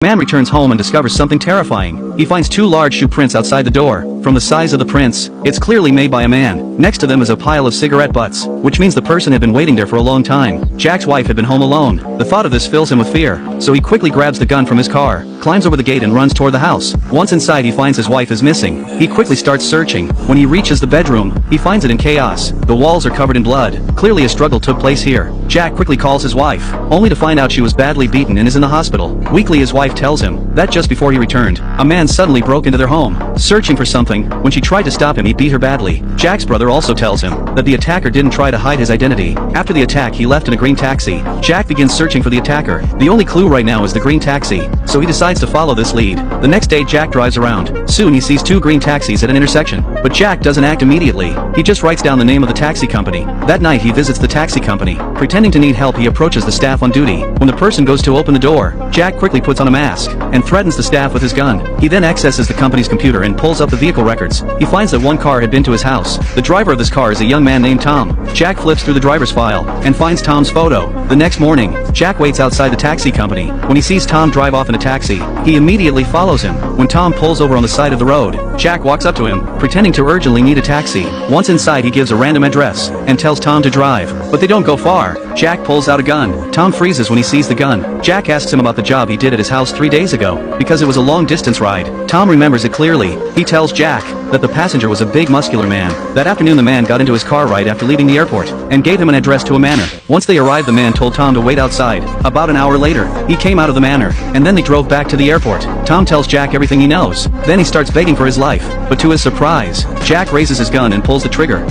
Man returns home and discovers something terrifying. He finds two large shoe prints outside the door. From the size of the prints, it's clearly made by a man. Next to them is a pile of cigarette butts, which means the person had been waiting there for a long time. Jack's wife had been home alone. The thought of this fills him with fear, so he quickly grabs the gun from his car, climbs over the gate and runs toward the house. Once inside, he finds his wife is missing. He quickly starts searching. When he reaches the bedroom, he finds it in chaos. The walls are covered in blood. Clearly a struggle took place here. Jack quickly calls his wife, only to find out she was badly beaten and is in the hospital. Weakly, his wife tells him that just before he returned, a man suddenly broke into their home, searching for something. When she tried to stop him, he beat her badly. Jack's brother also tells him that the attacker didn't try to hide his identity. After the attack, he left in a green taxi. Jack begins searching for the attacker. The only clue right now is the green taxi, so he decides to follow this lead. The next day, Jack drives around. Soon he sees two green taxis at an intersection, but Jack doesn't act immediately. He just writes down the name of the taxi company. That night, he visits the taxi company. Pretending to need help, he approaches the staff on duty. When the person goes to open the door, Jack quickly puts on a mask and threatens the staff with his gun. He then accesses the company's computer and pulls up the vehicle records. He finds that one car had been to his house. The driver of this car is a young man named Tom. Jack flips through the driver's file and finds Tom's photo. The next morning, Jack waits outside the taxi company. When he sees Tom drive off in a taxi, he immediately follows him. When Tom pulls over on the side of the road, Jack walks up to him, pretending to urgently need a taxi. Once inside, he gives a random address and tells Tom to drive, but they don't go far. Jack pulls out a gun. Tom freezes when he sees the gun. Jack asks him about the job he did at his house 3 days ago, because it was a long-distance ride. Tom remembers it clearly. He tells Jack that the passenger was a big muscular man. That afternoon, the man got into his car right after leaving the airport and gave him an address to a manor. Once they arrived, the man told Tom to wait outside. About an hour later, he came out of the manor, and then they drove back to the airport. Tom tells Jack everything he knows. Then he starts begging for his life, but to his surprise, Jack raises his gun and pulls the trigger.